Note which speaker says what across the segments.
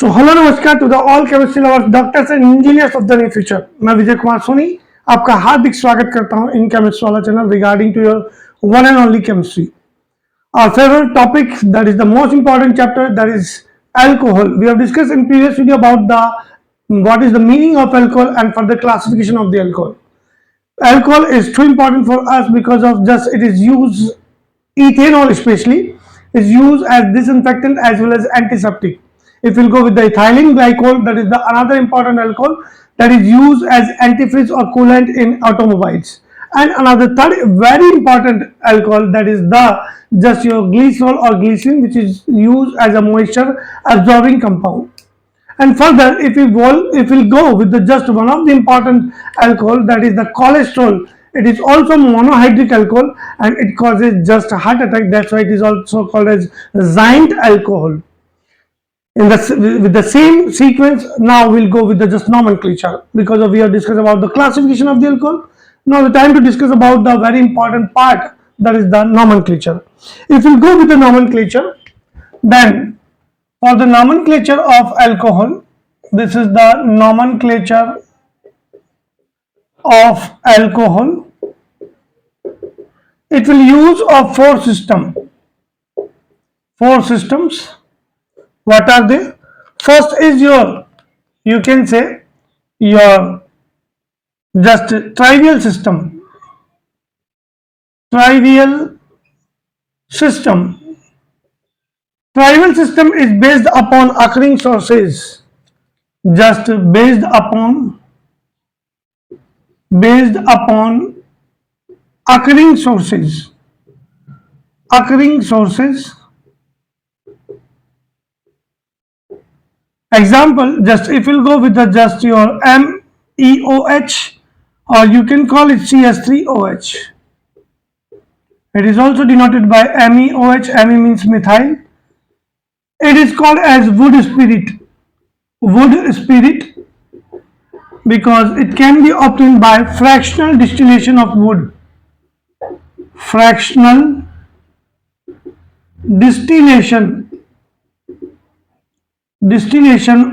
Speaker 1: सो hello नमस्कार to the all chemistry lovers doctors and engineers of the near future. मैं विजय कुमार सोनी आपका हार्दिक स्वागत करता हूं इन केमिस्ट्री वाला channel regarding to your one and only chemistry. Our favorite topic, that is the most important chapter, that is alcohol. We have discussed in previous video about the what is the meaning of alcohol and for the classification of the alcohol. Alcohol is too important for us because of just it is used, ethanol especially is used as disinfectant as well as antiseptic. If we'll go with the ethylene glycol, that is the another important alcohol that is used as antifreeze or coolant in automobiles. And another third very important alcohol, that is the just your glycerol or glycerin, which is used as a moisture absorbing compound. And further, if we go with the just one of the important alcohol, that is the cholesterol. It is also monohydric alcohol and it causes just a heart attack. That's why it is also called as giant alcohol. With the same sequence, now we'll go with the just nomenclature, because we have discussed about the classification of the alcohol. Now the time to discuss about the very important part, that is the nomenclature. If we go with the nomenclature, then for the nomenclature of alcohol, this is the nomenclature of alcohol. It will use of four systems. What are they? First is your, you can say your just trivial system. Trivial system is based upon occurring sources. Just based upon occurring sources. Example, just if you'll go with the just your MEOH, or you can call it CS3OH. It is also denoted by MEOH. Me means methyl. It is called as wood spirit because it can be obtained by fractional distillation of wood. Fractional distillation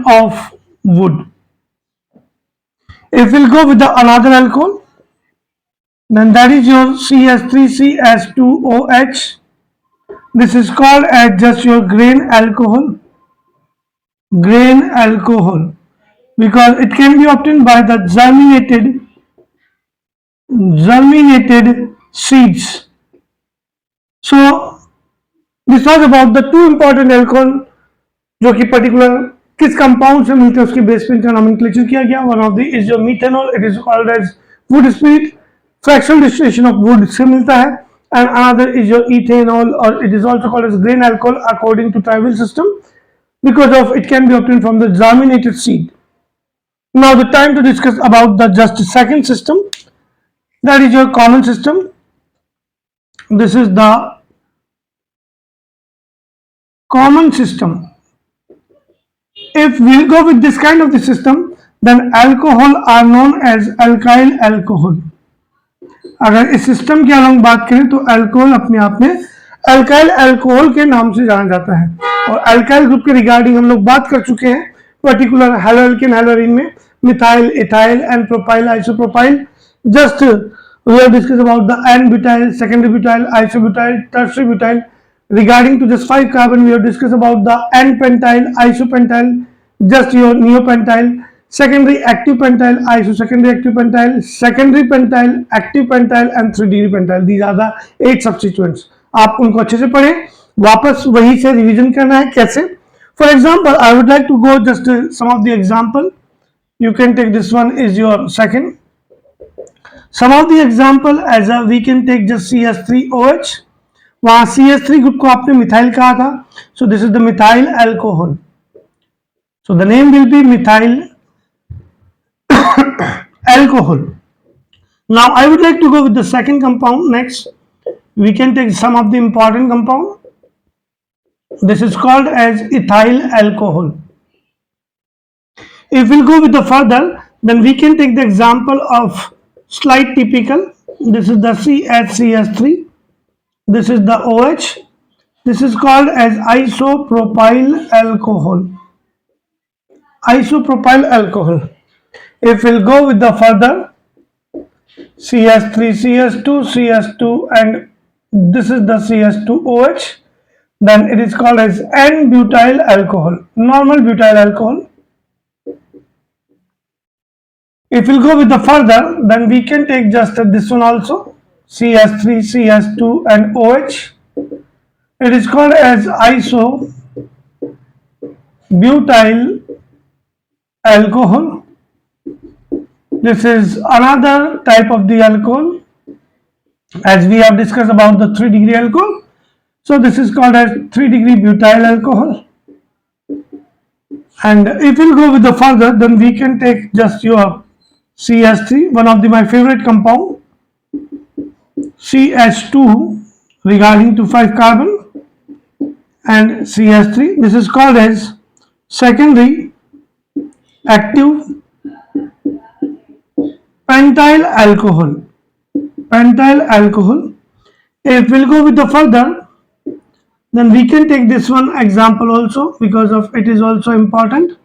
Speaker 1: of wood. If we'll go with the another alcohol, then that is your CS3CS2OH. This is called as just your grain alcohol because it can be obtained by the germinated seeds. So this was about the two important alcohol जो कि particular किस compound से मिलते हैं उसके base पे इनका nomenclature किया गया. One of the is your methanol. It is called as wood spirit. Fractional distillation of wood से मिलता है. And another is your ethanol और it is also called as grain alcohol according to tribal system because of it can be obtained from the germinated seed. Now the time to discuss about the just second system, that is your common system. This is the common system. If we'll go with this kind of the system, then alcohol are known as alkyl alcohol. अगर इस system की हम बात करें तो alcohol अपने आप में अल्काइल अल्कोहल के नाम से जाना जाता है. और अल्काइल ग्रुप के रिगार्डिंग हम लोग बात कर चुके हैं. पर्टिकुलर हेलोअल्केन हेलोरीन में methyl, ethyl and propyl, isopropyl. Just we have discuss about the n butyl, secondary butyl, isobutyl, tertiary butyl. Regarding to just 5 carbon, we have discussed about the N-pentyl, isopentyl, just your neopentyl, secondary active pentyl, isosecondary active pentyl, secondary pentyl, active pentyl and 3-degree pentyl. These are the 8 substituents. आप उनको अच्छे से पढ़ें. वापस वही से revision करना है. कैसे? For example, I would like to go just some of the example. You can take this one is your second. Some of the example as we can take just CS3OH. वहां CH3 group को आपने methyl कहा था. So this is the methyl alcohol. So the name will be methyl alcohol. Now I would like to go with the second compound. Next we can take some of the important compound. This is called as ethyl alcohol. If will go with the further, then we can take the example of slide typical. This is the CH3. This is the OH. This is called as isopropyl alcohol. isopropyl alcohol. If we'll go with the further CS3, CS2, CS2, and this is the CS2OH, then it is called as N-butyl alcohol, normal butyl alcohol. If we'll go with the further, then we can take just this one also, CS3, CS2, and OH. It is called as isobutyl alcohol. This is another type of the alcohol, as we have discussed about the 3-degree alcohol. So this is called as 3-degree butyl alcohol. And if we'll go with the further, then we can take just your CS3, one of my favorite compound, CH2 regarding to 5 carbon, and CS3. This is called as secondary active pentyl alcohol. Pentyl alcohol. If we'll go with the further, then we can take this one example also, because of it is also important.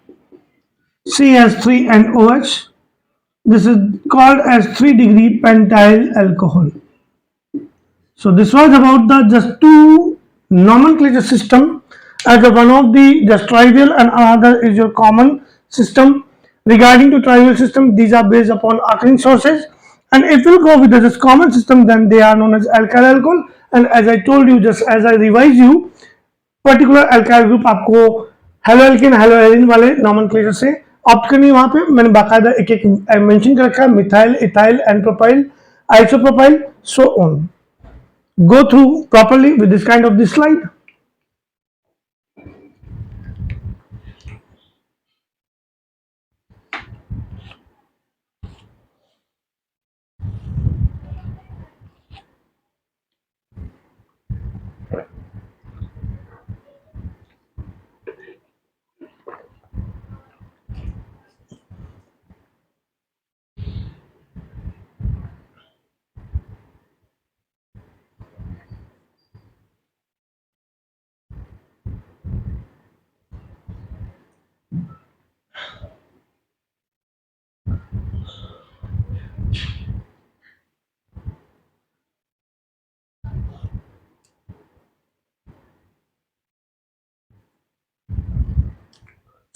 Speaker 1: CS3 and OH. This is called as 3-degree pentyl alcohol. So this was about the just two nomenclature system, as one of the just trivial and another is your common system. Regarding to trivial system, these are based upon occurring sources, and if you go with the just common system, then they are known as alkyl alcohol. And as I told you, just as I revise you, particular alkyl group आपको halo alkane hello Elin वाले nomenclature से opt करनी है। वहां पे मैंने बाकायदा एक एक मेंशन कर रखा है, methyl, ethyl, n propyl, isopropyl, so on. Go through properly with this kind of this slide.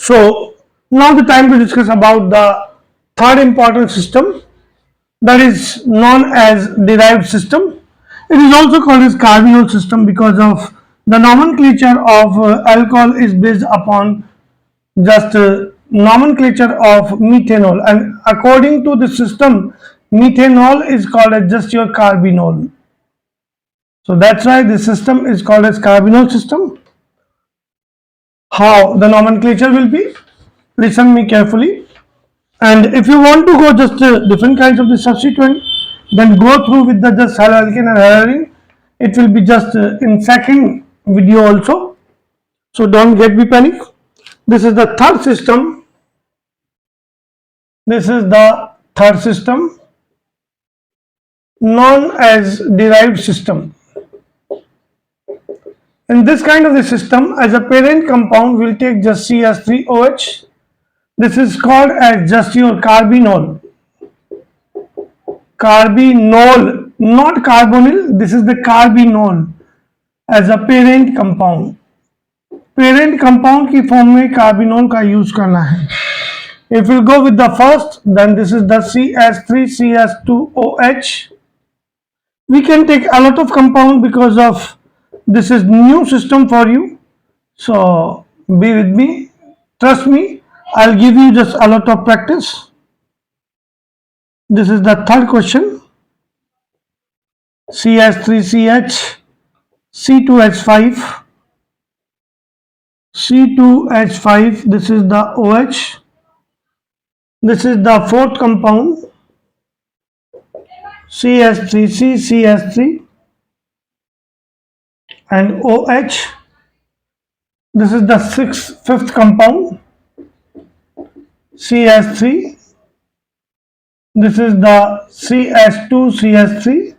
Speaker 1: So now the time to discuss about the third important system, that is known as derived system. It is also called as carbonyl system because of the nomenclature of alcohol is based upon just nomenclature of methanol, and according to the system, methanol is called as just your carbinol. So that's why the system is called as carbinol system. How the nomenclature will be? Listen me carefully. And if you want to go just different kinds of the substituent, then go through with the just haloalkane and halorine. It will be just in second video also. So don't get me panic. This is the third system. This is the third system known as derived system. In this kind of the system, as a parent compound, we'll take just CS3OH. This is called as just your carbinol. Carbinol, not carbonyl. This is the carbinol as a parent compound. Parent compound की form में carbinol का use करना है. If you go with the first, then this is the CS3CS2OH. We can take a lot of compound because of this is new system for you. So be with me. Trust me. I'll give you just a lot of practice. This is the third question. CS3CH, C2H5, C2H5. This is the OH. This is the fourth compound. CS3C, CS3, and OH. This is the fifth compound. CS3. This is the CS2, CS3.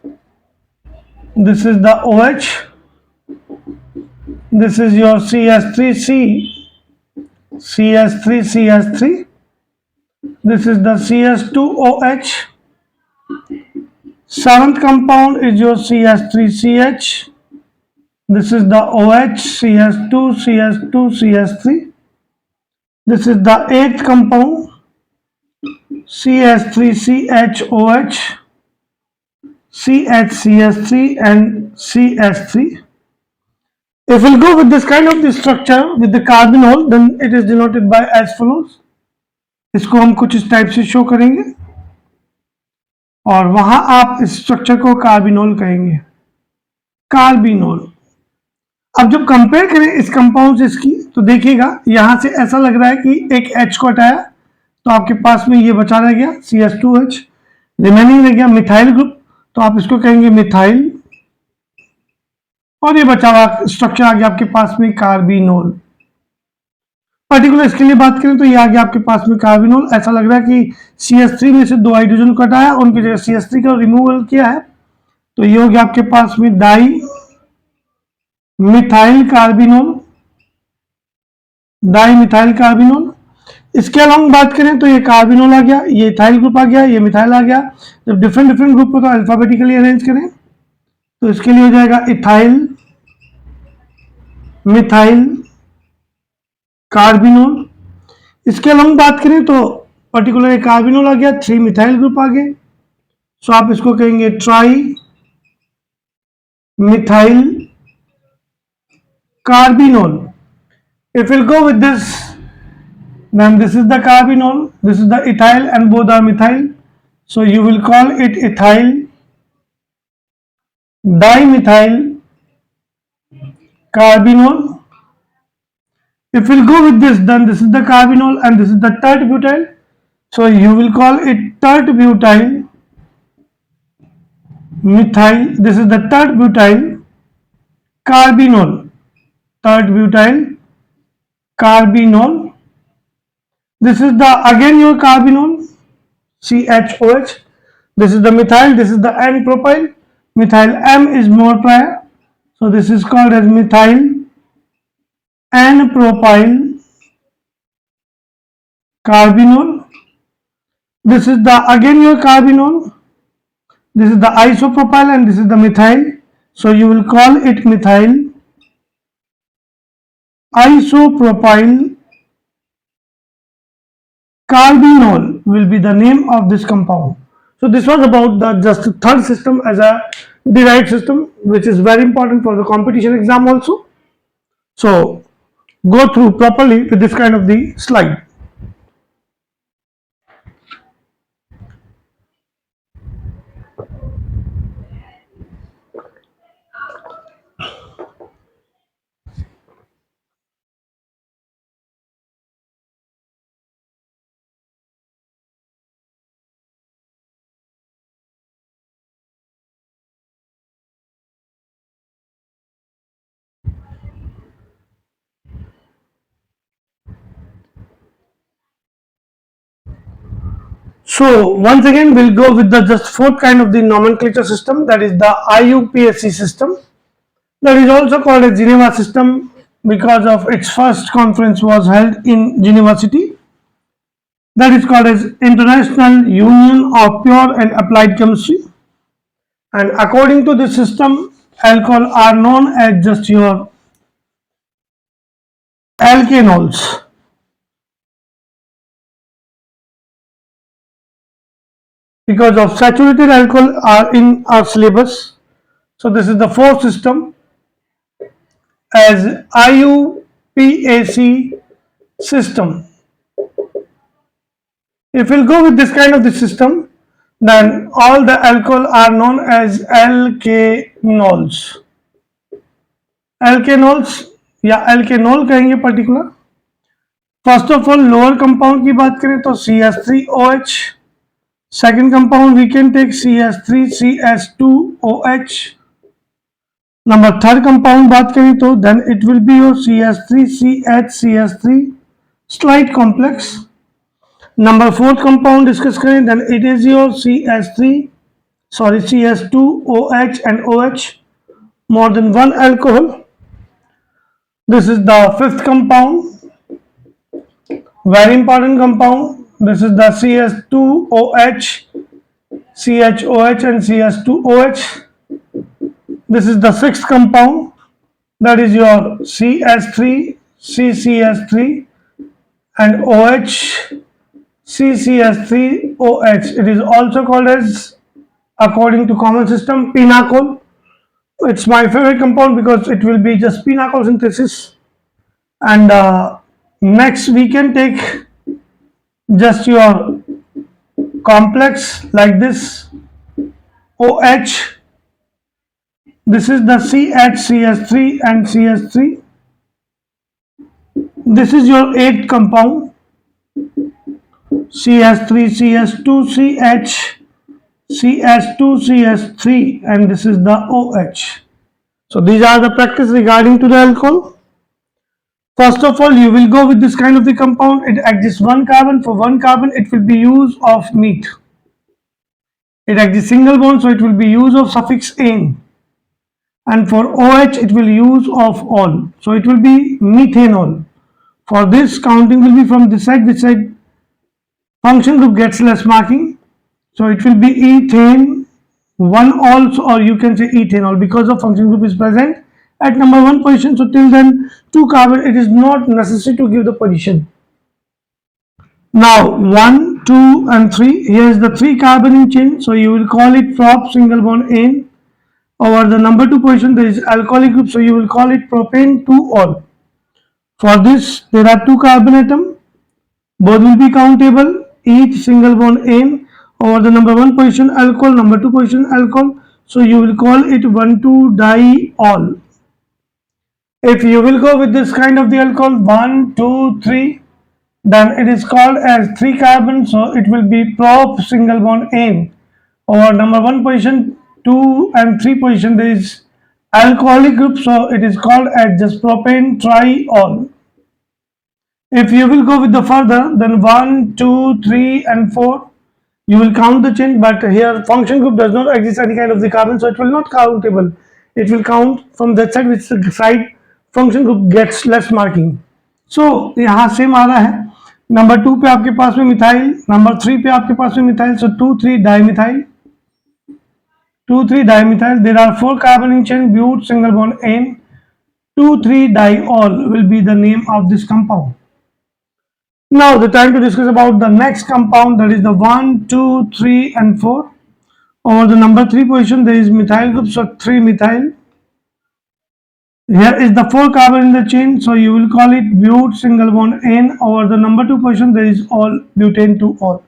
Speaker 1: This is the OH. This is your CS3C CH3 CH3. This is the CH2OH. Seventh compound is your CH3CH. This is the OH, CH2, CH2, CH3. This is the eighth compound, CH3CHOH, CHCH3 and CH3. If we'll go with this kind of the structure with the carbinol, then it is denoted by as follows. इसको हम कुछ इस type से show करेंगे और वहां आप इस स्ट्रक्चर को कार्बिनोल कहेंगे, कार्बिनोल। अब जब कंपेयर करें इस कंपाउंड से इसकी, तो देखिएगा यहां से ऐसा लग रहा है कि एक H को हटाया तो आपके पास में ये बचा रह गया CH2H, रिमेनिंग रह गया मिथाइल ग्रुप, तो आप इसको कहेंगे मिथाइल, और ये बचा हुआ स्ट्रक्चर आ गया आपके पास में कार्बिनोल। पर्टिकुलर इसके लिए बात करें तो ये आ गया आपके पास में कार्बिनोल। ऐसा लग रहा है कि CH3 में से 2 हाइड्रोजन को हटाया, उनकी जगह CH3 का रिमूवल किया है, तो ये हो गया आपके पास में di methyl carbinol, di methyl carbinol. इसके अलावा बात करें तो ये कार्बिनोल आ गया, ये इथाइल ग्रुप आ गया, ये मिथाइल आ गया। जब डिफरेंट डिफरेंट ग्रुप को तो अल्फाबेटिकली अरेंज करें तो इसके लिए हो जाएगा इथाइल मिथाइल कार्बिनोल। इसके अलावा बात करें तो पर्टिकुलर कार्बिनोल आ गया, 3 मिथाइल ग्रुप आ गए, सो आप इसको कहेंगे tri methyl carbinol. If we'll go with this, then this is the carbinol, this is the ethyl, and both are methyl, so you will call it ethyl dimethyl carbinol. If we'll go with this, then this is the carbinol and this is the tert butyl, so you will call it tert butyl methyl. This is the tert butyl carbinol, tert butyl carbinol. This is the again your carbinol, CHOH. This is the methyl, this is the N-propyl. Methyl M is more prior, so this is called as methyl N-propyl carbinol. This is the again your carbinol. This is the isopropyl and this is the methyl, so you will call it methyl isopropyl carbinol will be the name of this compound. So this was about the just third system as a derived system, which is very important for the competition exam also. So go through properly with this kind of the slide. So once again we'll go with the just fourth kind of the nomenclature system, that is the IUPAC system, that is also called a Geneva system because of its first conference was held in Geneva city. That is called as International Union of Pure and Applied Chemistry, and according to this system alcohol are known as just your alkanols. Because of saturated alcohol are in our syllabus, so this is the fourth system as IUPAC system. If we'll go with this kind of the system, then all the alcohol are known as alkanols. Alkanols या alkanol कहेंगे particular. First of all lower compound की बात करें तो CH3OH. Second compound we can take CH3CH2OH. Number third compound बात करें तो then it will be your CH3CH3 slight complex. Number fourth compound discuss करें then it is your CH2OH and OH, more than one alcohol. This is the fifth compound Very important compound. This is the CS2OH, CHOH and CS2OH. This is the sixth compound, that is your CS3, CCS3 and OH, CCS3OH. It is also called as, according to common system, pinacol. It's my favorite compound because it will be just pinacol synthesis. And next we can take just your complex like this, OH. This is the CHCS3 and CS3. This is your eighth compound, CS3, CS2, CH, CS2, CS3, and this is the OH. So these are the practice regarding to the alcohol. First of all, you will go with this kind of the compound. It exists one carbon. For one carbon, it will be use of met. It exists single bond, so it will be use of suffix "ane." And for OH, it will use of all. So it will be methanol. For this, counting will be from this side, which side function group gets less marking. So it will be ethane, one also, or you can say ethanol, because the function group is present at number 1 position. So till then 2 carbon, it is not necessary to give the position. Now 1, 2 and 3, here is the 3 carbon in chain, so you will call it prop single bond ane. Over the number 2 position there is alcoholic group, so you will call it propane 2-ol. For this there are 2 carbon atom, both will be countable, each single bond ane. Over the number 1 position alcohol, number 2 position alcohol, so you will call it 1,2-diol. If you will go with this kind of the alcohol 1, 2, 3, then it is called as 3 carbon, so it will be prop single bond ane. Over number 1 position, 2 and 3 position there is alcoholic group, so it is called as just propane triol. If you will go with the further, then 1, 2, 3 and 4, you will count the chain, but here function group does not exist any kind of the carbon, so it will not countable. It will count from that side, which side function group gets less marking. So यहाँ same आ रहा है, number 2 पे आपके पास में methyl, number 3 पे आपके पास में methyl, so 2,3 dimethyl, 2,3 dimethyl. There are 4 carbon in chain, but single bond ane. 2,3 diol will be the name of this compound. Now the time to discuss about the next compound, that is the 1, 2, 3 and 4. Over the number 3 position there is methyl group, so 3 methyl. Here is the 4 carbon in the chain, so you will call it but single bond ane. Over the number 2 position there is all, butane 2-ol.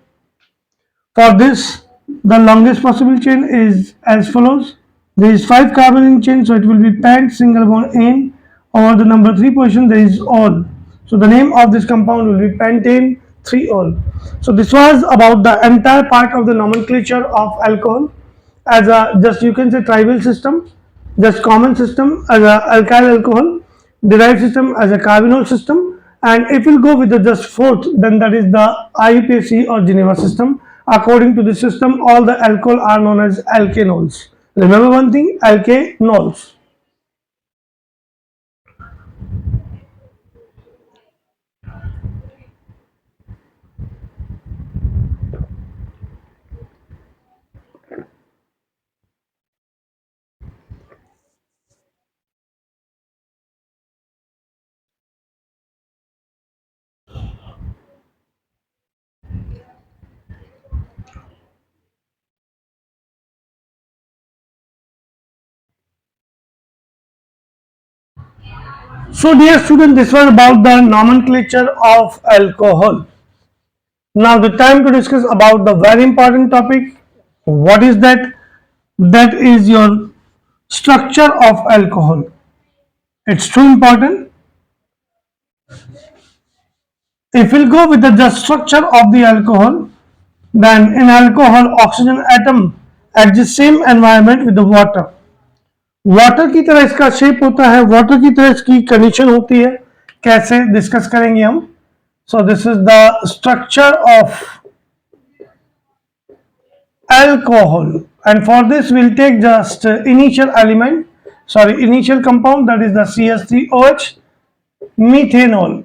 Speaker 1: For this, the longest possible chain is as follows. There is 5 carbon in chain, so it will be pent single bond ane. Over the number 3 position there is all. So the name of this compound will be pentane 3-ol. So this was about the entire part of the nomenclature of alcohol as a, just you can say, trivial system, just common system as a alkyl alcohol, derived system as a carbonyl system, and if we'll go with the just fourth, then that is the IUPAC or Geneva system. According to this system, all the alcohol are known as alkanols. Remember one thing, alkanols. So dear students, this was about the nomenclature of alcohol. Now the time to discuss about the very important topic. What is that? That is your structure of alcohol. It's too important. If we'll go with the structure of the alcohol, then in alcohol oxygen atom at the same environment with the water. Water की तरह इसका shape होता है, water की तरह इसकी condition होती है, कैसे डिस्कस करेंगे हम. सो this is the structure of alcohol, and for this we'll take just initial element, initial compound, that is the CH3OH, methanol,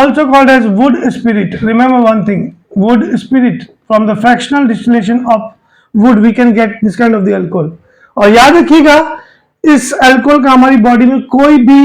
Speaker 1: also called as wood spirit. Remember one thing, wood spirit, from the fractional distillation of wood we can get this kind of the alcohol. और याद रखिएगा इस alcohol का हमारी body में कोई भी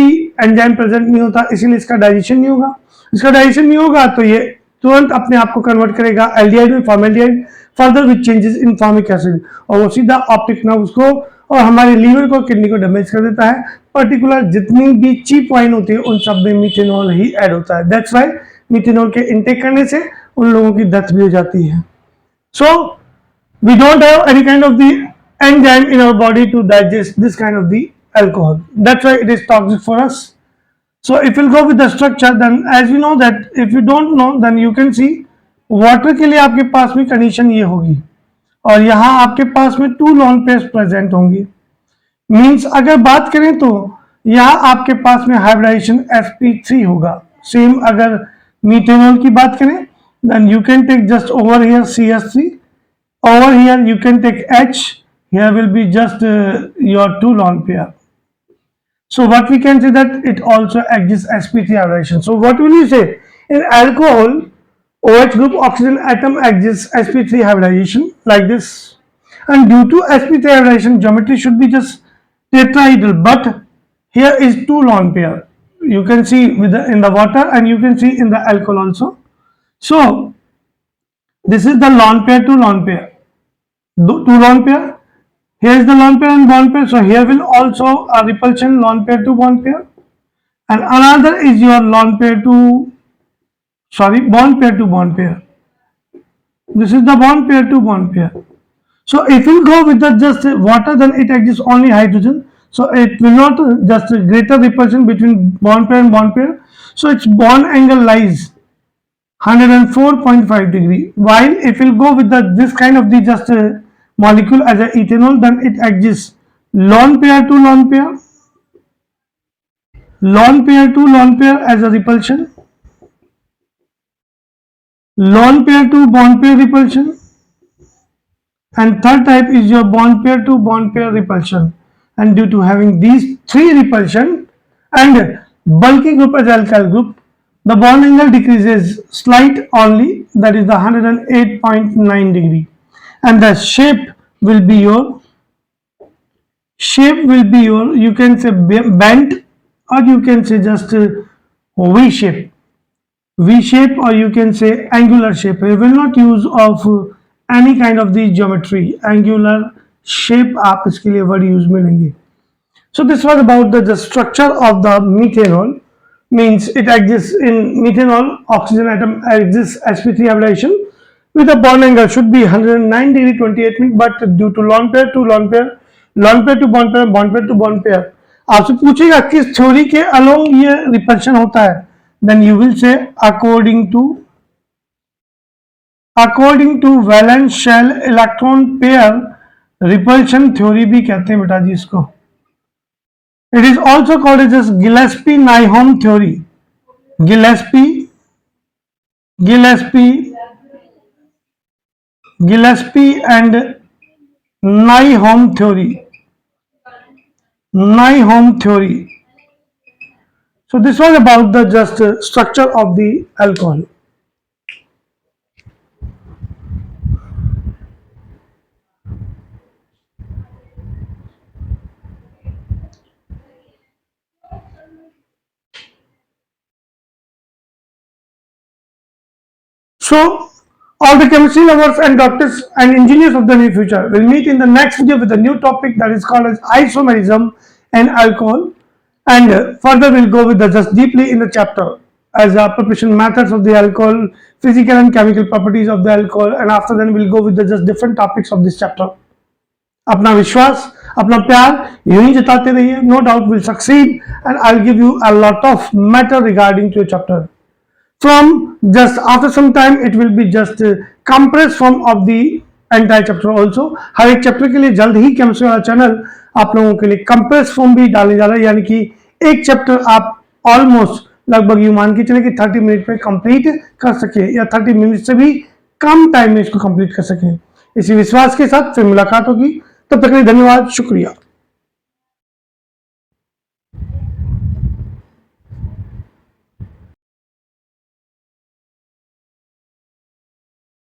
Speaker 1: enzyme present नहीं होता, इसीलिए इसका डाइजेशन नहीं होगा। इसका डाइजेशन नहीं होगा तो ये तुरंत अपने आप को कन्वर्ट करेगा एल्डिहाइड में, formaldehyde, further with changes in formic acid, और वो सीधा ऑप्टिक नर्व को और हमारे लीवर को, किडनी को डैमेज कर देता है। पर्टिकुलर जितनी भी चीप वाइन होती है उन सब में मिथेनॉल ही ऐड होता है। दैट्स व्हाई मिथेनॉल के इनटेक करने से उन लोगों की डेथ भी हो जाती है। So we don't have any kind of the enzyme in our body to digest this kind of the alcohol. That's why it is toxic for us. So if we'll go with the structure, then as we know that if you don't know, then you can see water के लिए आपके पास में condition ये होगी और यहाँ आपके पास में 2 lone pairs प्रेजेंट होंगी। मीन्स अगर बात करें तो यहाँ आपके पास में हाइब्रिडाइजेशन sp3 होगा। सेम अगर मीथेनॉल की बात करें then you can take just over here CH3, over here you can take H, here will be just your 2 lone pair. So what we can say that it also exists sp3 hybridization. So what will you say? In alcohol, OH group oxygen atom exists sp3 hybridization like this, and due to sp3 hybridization geometry should be just tetrahedral, but here is 2 lone pair. You can see with in the water and you can see in the alcohol also. So this is the lone pair, 2 lone pair, 2 lone pair. Here is the lone pair and bond pair. So here will also a repulsion lone pair to bond pair, and another is your lone pair to bond pair to bond pair. This is the bond pair to bond pair. So if you go with the just water, then it exists only hydrogen. So it will not just greater repulsion between bond pair and bond pair. So its bond angle lies 104.5 degree. While if you go with the this kind of the just molecule as a ethanol, then it exists lone pair to lone pair, lone pair to lone pair as a repulsion, lone pair to bond pair repulsion, and third type is your bond pair to bond pair repulsion. And due to having these 3 repulsion and bulky group as alkyl group, the bond angle decreases slight only, that is the 108.9 degree. And the shape will be your you can say bent, or you can say just V shape, or you can say angular shape. We will not use of any kind of the geometry, angular shape आप इसके लिए word use में लेंगे. So this was about the structure of the methanol. Means it exists in methanol, oxygen atom exists sp3 hybridization with a bond angle should be 109 degree 28 minutes, but due to lone pair to lone pair, lone pair to bond pair, bond pair to bond pair, आपसे पूछेगा किस theory के along ये repulsion होता है, then you will say according to valence shell electron pair repulsion theory भी कहते हैं बेटा जी इसको। It is also called as Gillespie-Nyholm theory. Gillespie and Nyholm theory. So this was about the just structure of the alcohol. So all the chemistry lovers and doctors and engineers of the near future will meet in the next video with a new topic that is called as isomerism and alcohol, and further we'll go with the just deeply in the chapter as preparation methods of the alcohol, physical and chemical properties of the alcohol, and after then we'll go with the just different topics of this chapter. अपना विश्वास, अपना प्यार यूं ही जताते रहिए. No doubt will succeed, and I'll give you a lot of matter regarding to your chapter. From just after some time it will be just compressed form of the entire chapter also. हर एक chapter के लिए जल्द ही chemistry वाला channel आप लोगों के लिए compress form भी डालने जा रहा है, यानी कि एक चैप्टर आप ऑलमोस्ट लगभग यूं मान के चले कि 30 मिनट में कंप्लीट कर सके, या 30 मिनट से भी कम टाइम में इसको कंप्लीट कर सके. इसी विश्वास के साथ फिर मुलाकात होगी. तब तक के लिए धन्यवाद, शुक्रिया.